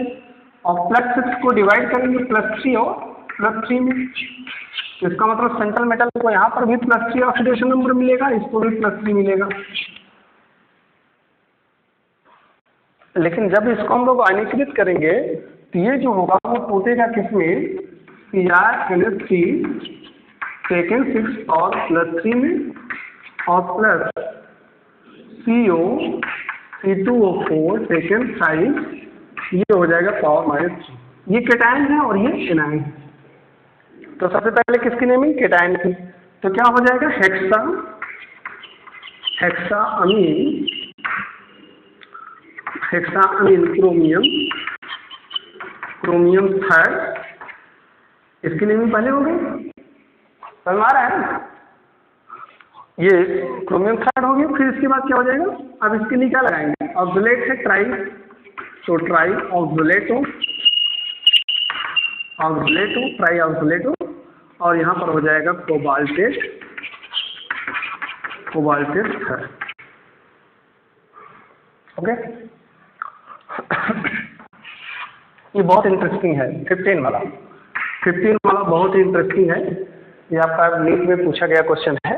और +6 को डिवाइड करेंगे +3 और +3 में। इसका मतलब सेंट्रल मेटल को यहाँ पर भी +3 ऑक्सीडेशन नंबर मिलेगा, इसको भी +3 मिलेगा। लेकिन जब इसको हम लोग आयनीकृत करेंगे तो ये जो होगा वो टूटेगा किसमें, CrNH3 सेकेंड 6 और +3 में, और प्लस C2O4 सेकेंड 5, ये हो जाएगा पावर -3। ये केटायन है और ये एनायन है। तो सबसे पहले किसकी नेमिंग, केटायन की। तो क्या हो जाएगा, हेक्साअमीन क्रोमियम 3, इसकी नेमिंग पहले हो गई, समझ आ रहा है ना। ये क्रोमियम 3 हो गया। फिर इसके बाद क्या हो जाएगा, अब इसके लिए क्या लगाएंगे, ऑक्सोलेट है ट्राई, तो ट्राई ऑक्सोलेटो, ट्राई ऑक्सोलेटो, और यहाँ पर हो जाएगा कोबाल्टेट है। ओके, ये बहुत इंटरेस्टिंग है। 15 वाला बहुत ही इंटरेस्टिंग है। ये आपका नीट में पूछा गया क्वेश्चन है।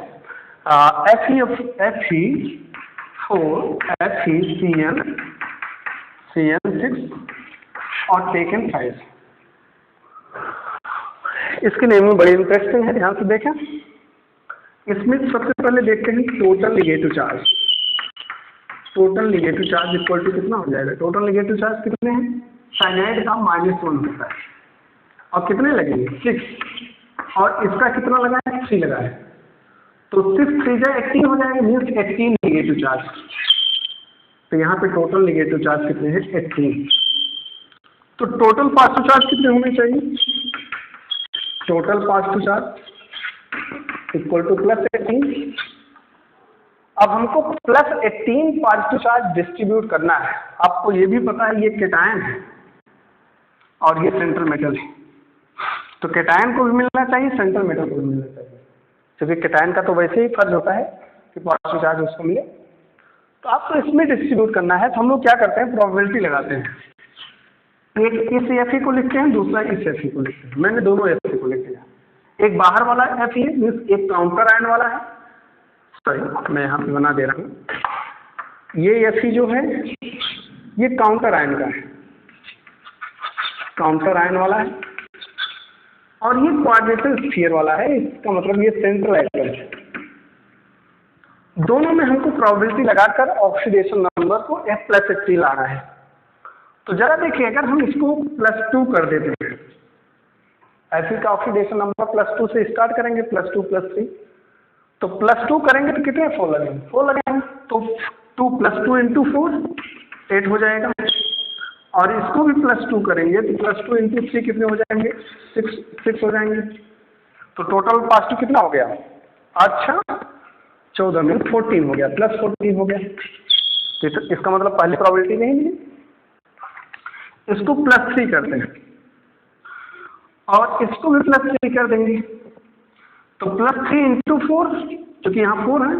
CN6 और टेकन 5, इसकी नेमिंग बड़ी इंटरेस्टिंग है, ध्यान से देखें। इसमें सबसे पहले देखते हैं total negative charge. Total negative charge equal to कितना हो जाएगा, टोटल निगेटिव चार्ज कितने हैं, साइनाइड का -1 होता है, और कितने लगेंगे 6, और इसका कितना लगा है, 3 लगा है। तो 6 3 18 हो जाएगा, मीन्स 18 निगेटिव चार्ज। तो यहाँ पे टोटल निगेटिव चार्ज कितने हैं, 18। तो टोटल पॉजिटिव चार्ज कितने होने चाहिए, total positive charge equal to +18। अब हमको +18 पॉजिटिव चार्ज डिस्ट्रीब्यूट करना है। आपको ये भी पता है ये केटायन है और ये सेंट्रल मेटल है, तो केटायन को भी मिलना चाहिए, सेंट्रल मेटल को भी मिलना चाहिए, क्योंकि केटायन का तो वैसे ही फर्ज होता है कि पॉजिटिव चार्ज उसको मिले। तो आपको इसमें डिस्ट्रीब्यूट करना है। तो हम लोग क्या करते हैं, प्रोबेबिलिटी लगाते हैं। एक इस Fe को लिखते हैं, दूसरा इस Fe को लिखते हैं। मैंने दोनों Fe को लिख दिया। एक बाहर वाला Fe मीन्स एक काउंटर आयन वाला है, सॉरी मैं यहाँ पे बना दे रहा हूँ। ये Fe जो है ये काउंटर आयन का है, काउंटर आयन वाला है, और ये क्वाड्रेटिक स्फीयर वाला है, इसका मतलब ये सेंट्रल एटम है। दोनों में हमको प्रोबेबिलिटी लगाकर ऑक्सीडेशन नंबर को F+3 लाना है। तो जरा देखिए, अगर हम इसको +2 कर देते हैं, Fe का ऑक्सीडेशन नंबर +2 से स्टार्ट करेंगे, +2 +3, तो +2 करेंगे तो कितने 4 लगेंगे, 4 लगेंगे। तो 2 + 2 × 4 8 हो जाएगा, और इसको भी +2 करेंगे तो +2 × 3 कितने हो जाएंगे, 6 हो जाएंगे। तो टोटल पॉजिटिव कितना हो गया? अच्छा 14 में 14 हो गया, प्लस 14 हो गया। तो इसका मतलब पहली प्रोबेबिलिटी नहीं मिली। इसको +3 करते हैं और इसको भी +3 कर देंगे, तो +3 इंटू 4, क्योंकि यहाँ 4 है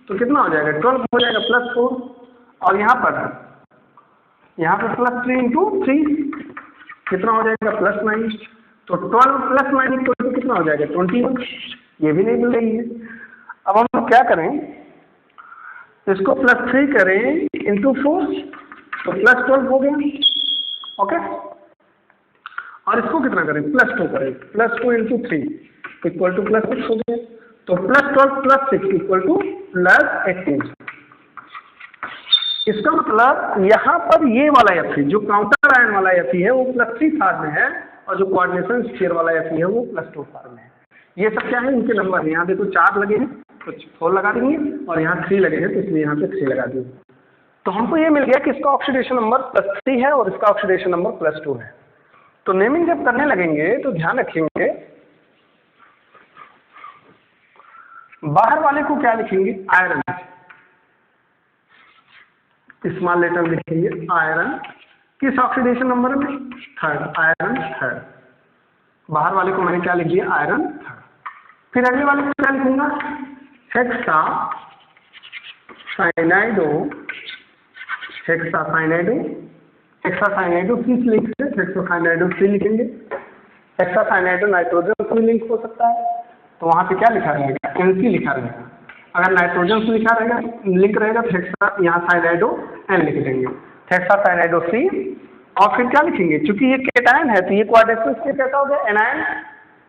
तो कितना हो जाएगा? 12 हो जाएगा +4। और यहाँ पर +3 इंटू 3 कितना हो जाएगा? +9। तो 12 + 9 इक्वल कितना हो जाएगा? 21। ये भी नहीं मिल रही है। अब हम लोग क्या करें, इसको +3 करें इंटू 4 तो +12 हो गया। ओके, और इसको कितना करें? +2 करें, +2 इंटू 3 इक्वल टू +6 हो गया। तो +12 + 6 इक्वल टू +18। इसका मतलब यहाँ पर ये वाला Fe जो काउंटर आयन वाला Fe है वो +3 फॉर्म में है, और जो कोऑर्डिनेशन स्फीयर वाला Fe है वो +2 फॉर्म में है। ये सब क्या है? इनके नंबर है। यहाँ देखो 4 लगे हैं तो 4 लगा देंगे, और यहाँ 3 लगे हैं तो इसलिए यहाँ पे 3 लगा देंगे। तो हमको ये मिल गया कि इसका ऑक्सीडेशन नंबर +3 है और इसका ऑक्सीडेशन नंबर +2 है। तो नेमिंग जब करने लगेंगे तो ध्यान रखेंगे, बाहर वाले को क्या लिखेंगे? आयरन, स्मॉल लेटर लिखेंगे आयरन। किस ऑक्सीडेशन नंबर में? 3rd, iron 3rd। बाहर वाले को मैंने क्या लिख दिया? Iron 3rd। फिर अगले वाले को क्या लिखूंगा? हेक्सासाइनाइडो, हेक्सासाइनाइडो, हेक्सासाइनाइडो किस लिंक से? हेक्सासाइनाइडो से लिखेंगे। हेक्सासाइनाइडो नाइट्रोजन से भी लिंक हो सकता है, तो वहाँ पे क्या लिखा रहेगा? NC लिखा रहेगा। अगर नाइट्रोजन से लिखा रहेगा लिंक रहेगा तो हेक्सा, यहाँ साइनाइडो N लिख देंगे, हेक्सासाइनाइडो C। और फिर क्या लिखेंगे? चूंकि ये केटायन है तो ये कोऑर्डिनेशन स्टेट कैसा हो गया? एनायन।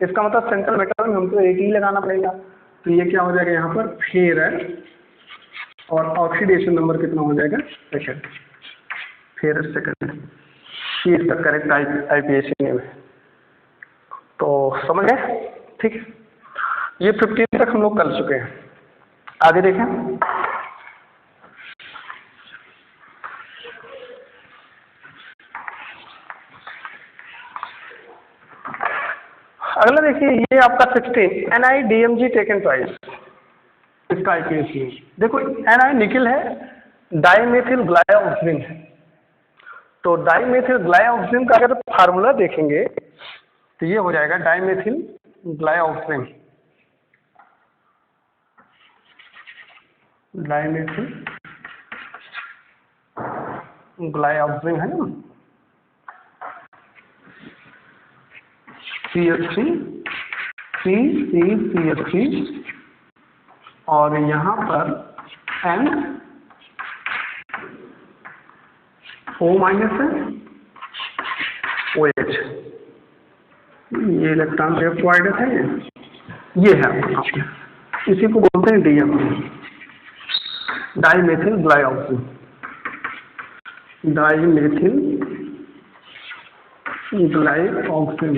इसका मतलब सेंट्रल मेटल में हमको 80 लगाना पड़ेगा। तो ये क्या हो जाएगा यहाँ पर? फेरस। और ऑक्सीडेशन नंबर कितना हो जाएगा? 2nd, ferrous 2nd। ये इसका करेक्ट IPAC नेम है। तो समझ गए? ठीक है, ये 15 तक हम लोग कर चुके हैं। आगे देखें। अगला देखिए, ये आपका 16 NiDMg टेकन ट्वाइस। इसका IPAC देखो, Ni निकिल है, डाइमेथिल ग्लाइऑक्सिन है। तो डाइमेथिल ग्लाइऑक्सिन का अगर फार्मूला देखेंगे तो ये हो जाएगा डाइमेथिल ग्लाइऑक्सिन, डाइमेथिल ग्लाइऑक्सिन है ना, CH3 CH3, और यहाँ पर NO- है, OH। ये इलेक्ट्रॉन वेव कोऑर्डिनेट है, ये है आपका, इसी को बोलते हैं DMG, डाइमेथिल ग्लाइऑक्सिन। डाइमेथिल ग्लाइऑक्सिन,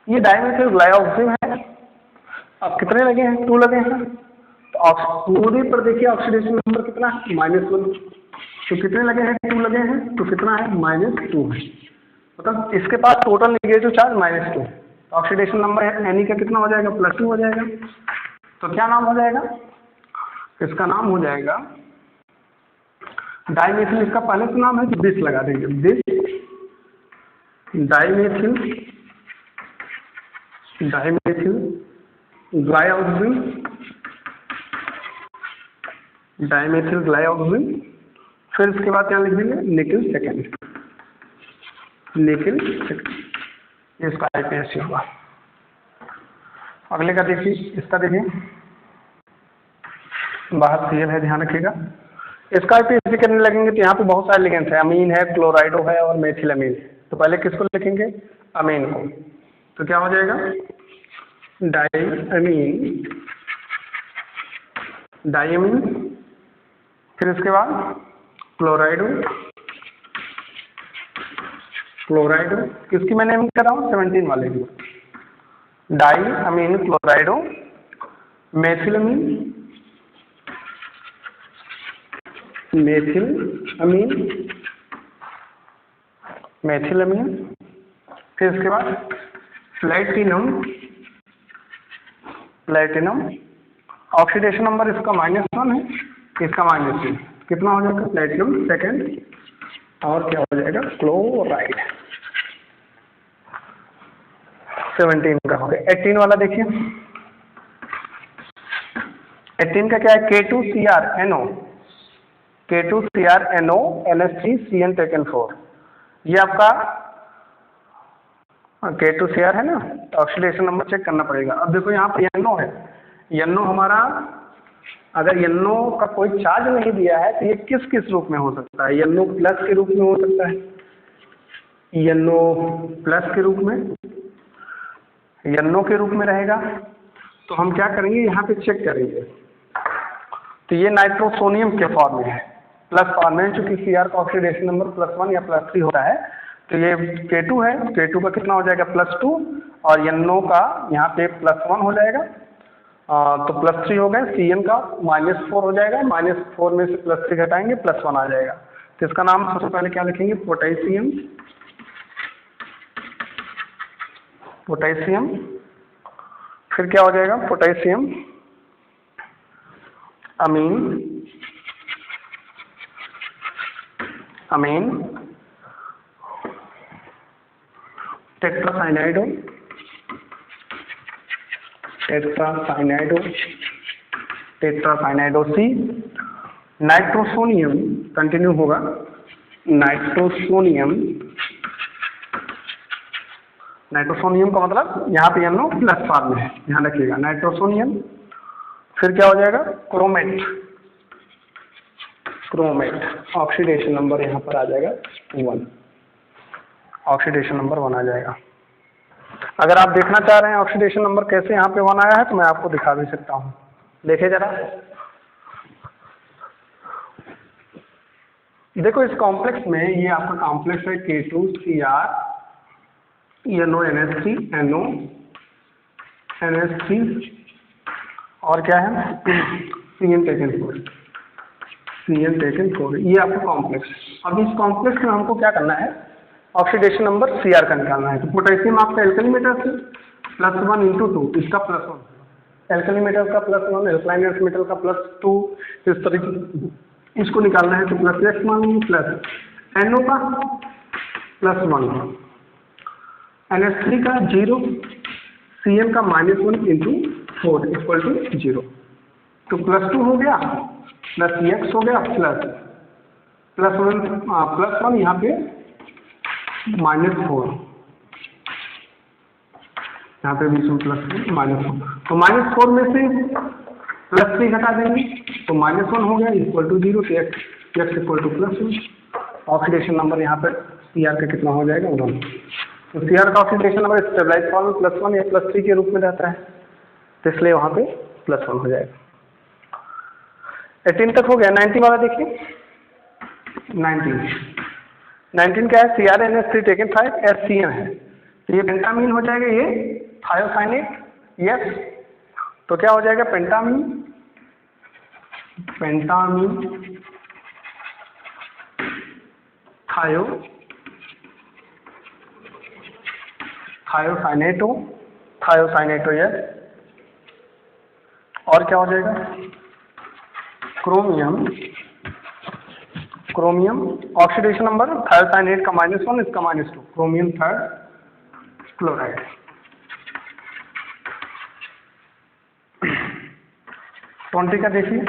ये डाइमेथिल ग्लाइऑक्सिन है। अब कितने लगे हैं? 2 लगे हैं। तो पूरी पर देखिए ऑक्सीडेशन नंबर कितना है? -1। तो कितने लगे हैं? 2 लगे हैं, तो कितना है? -2 है। मतलब इसके पास टोटल नेगेटिव चार्ज -2। तो ऑक्सीडेशन नंबर एनी का कितना हो जाएगा? +2 हो जाएगा। तो क्या नाम हो जाएगा? इसका नाम हो जाएगा डाइमेथिल। इसका पहले से नाम है तो बिस लगा देंगे, bis dimethyl, dimethyl glyoxime, dimethyl glyoxime. फिर इसके बाद क्या लिख देंगे? Nickel 2nd, nickel 2nd। इसका IPAC होगा। अगले का देखिए, इसका देखिए, बाहर Cl है, ध्यान रखिएगा। इसका IPAC करने लगेंगे तो यहाँ पे बहुत सारे लिगेंड्स हैं, अमीन है, क्लोराइडो है और मेथिलामीन है। तो पहले किसको लिखेंगे? अमीन को। तो क्या हो जाएगा? डाइअमीन, डाइअमीन। फिर इसके बाद क्लोराइडो, क्लोराइडो किसकी मैं नेम कर रहा हूँ? 17 वाले की। डाइअमीन क्लोराइडो, मेथिलामीन, मेथिलामीन, मेथिलामीन। फिर इसके बाद प्लेटिनम, प्लेटिनम ऑक्सीडेशन नंबर इसका -1 है, इसका -2, कितना हो जाएगा प्लेटिनम सेकेंड, और क्या हो जाएगा क्लोराइड। 17 का हो गया। 18 वाला देखिए, 18 का क्या है, K2CrNO, K2CrNO NH3CN टेकन 4, ये आपका K2Cr है ना, तो ऑक्सीडेशन नंबर चेक करना पड़ेगा। अब देखो यहाँ पर NO है, NO हमारा, अगर NO का कोई चार्ज नहीं दिया है तो ये किस किस रूप में हो सकता है, NO प्लस के रूप में हो सकता है, NO प्लस के रूप में, NO के रूप में रहेगा। तो हम क्या करेंगे, यहाँ पे चेक करेंगे, तो ये नाइट्रोसोनियम के फॉर्म में है, प्लस फॉर्म में, चूंकि Cr का ऑक्सीडेशन नंबर +1 या +3 होता है, तो ये K2 है, K2 का कितना हो जाएगा +2, और NO का यहाँ पे +1 हो जाएगा, तो +3 हो गए, Cn का -4 हो जाएगा, -4 में से +3 घटाएंगे +1 आ जाएगा। तो इसका नाम सबसे पहले क्या लिखेंगे, पोटेशियम, पोटेशियम, फिर क्या हो जाएगा पोटेशियम अमीन, अमीन टेट्रासाइनाइडो, टेट्रासाइनाइडो, टेट्रासाइनाइडो सी, नाइट्रोसोनियम कंटिन्यू होगा, नाइट्रोसोनियम, नाइट्रोसोनियम का मतलब यहाँ पे NO प्लस फॉर्म में है, ध्यान रखिएगा, नाइट्रोसोनियम, फिर क्या हो जाएगा क्रोमेट, क्रोमेट ऑक्सीडेशन नंबर यहाँ पर आ जाएगा 1, ऑक्सीडेशन नंबर 1 आ जाएगा। अगर आप देखना चाह रहे हैं ऑक्सीडेशन नंबर कैसे यहाँ पे 1 आया है, तो मैं आपको दिखा भी सकता हूँ, देखिए जरा, देखो इस कॉम्प्लेक्स में, ये आपका कॉम्प्लेक्स है K2Cr NO NH3 NO NH3 और क्या है CN टेकन 4, CN टेकन 4, ये आपका कॉम्प्लेक्स। अब इस कॉम्प्लेक्स में हमको क्या करना है, ऑक्सीडेशन नंबर Cr का निकालना है। तो पोटेशियम आपका एल्कली मेटल से +1 × 2, इसका +1, एल्कली मेटल का +1, एल्कलाइन अर्थ मेटल का +2, इस तरीके इसको निकालना है। तो +x मान लीजिए, प्लस NO का +1, NH3 का 0, Cn का -1 × 4 = 0, तो +2 हो गया, +x हो गया, +1 यहाँ पे -4, यहाँ पे बीच में +4, तो -4 में से +3 घटा देंगे, तो -1 हो गया =0, तो x +1, ऑक्सीडेशन नंबर यहाँ पर Cr का कितना हो जाएगा 1। तो Cr का ऑक्सीडेशन नंबर स्टेबलाइज फॉर्म में +1 या +3 के रूप में रहता है, तो इसलिए वहाँ पे +1 हो जाएगा। 18 तक हो गया। 19 वाला देखिए, 19 क्या है, CrNH3 टेकन 5 HCN है, तो ये पेंटामीन हो जाएगा, ये थायोसाइनेट, यस, तो क्या हो जाएगा पेंटामीन, पेंटामीन थायोसाइनेटो, थायोसाइनेटो यस, और क्या हो जाएगा chromium, chromium oxidation number thiocyanate का -1, इसका -2, क्रोमियम थर्ड क्लोराइड। ट्वेंटी का देखिए,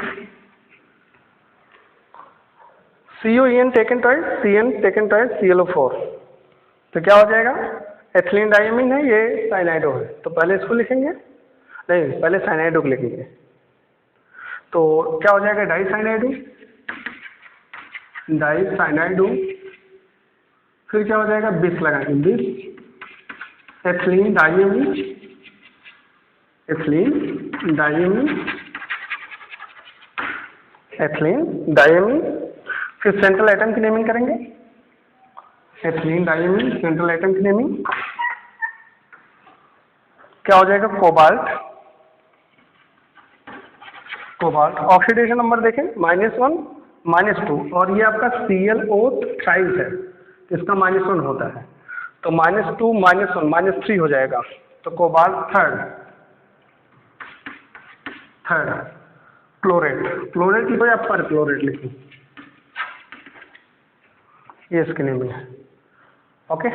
COEN taken twice, CN taken twice ClO4, तो क्या हो जाएगा, एथिलीन डाइमीन है, ये साइनाइडो है, तो पहले इसको लिखेंगे, नहीं पहले साइनाइडो को लिखेंगे, तो क्या हो जाएगा डाइसाइनाइडो, डाइसाइनाइडो, फिर क्या हो जाएगा बिस लगाएंगे, बिस, ethylene diamine, ethylene diamine, ethylene diamine, फिर सेंट्रल एटम की नेमिंग करेंगे, एथिलीन डाइमीन, सेंट्रल एटम की नेमिंग क्या हो जाएगा कोबाल्ट, कोबाल्ट ऑक्सीडेशन नंबर देखें -1 -2, और ये आपका ClO थ्राइस है, इसका -1 होता है, तो -2 -1 -3 हो जाएगा। तो कोबाल्ट थर्ड क्लोरेट लिखो या पर क्लोरेट लिखो, ये इसके नेमिंग है। ओके।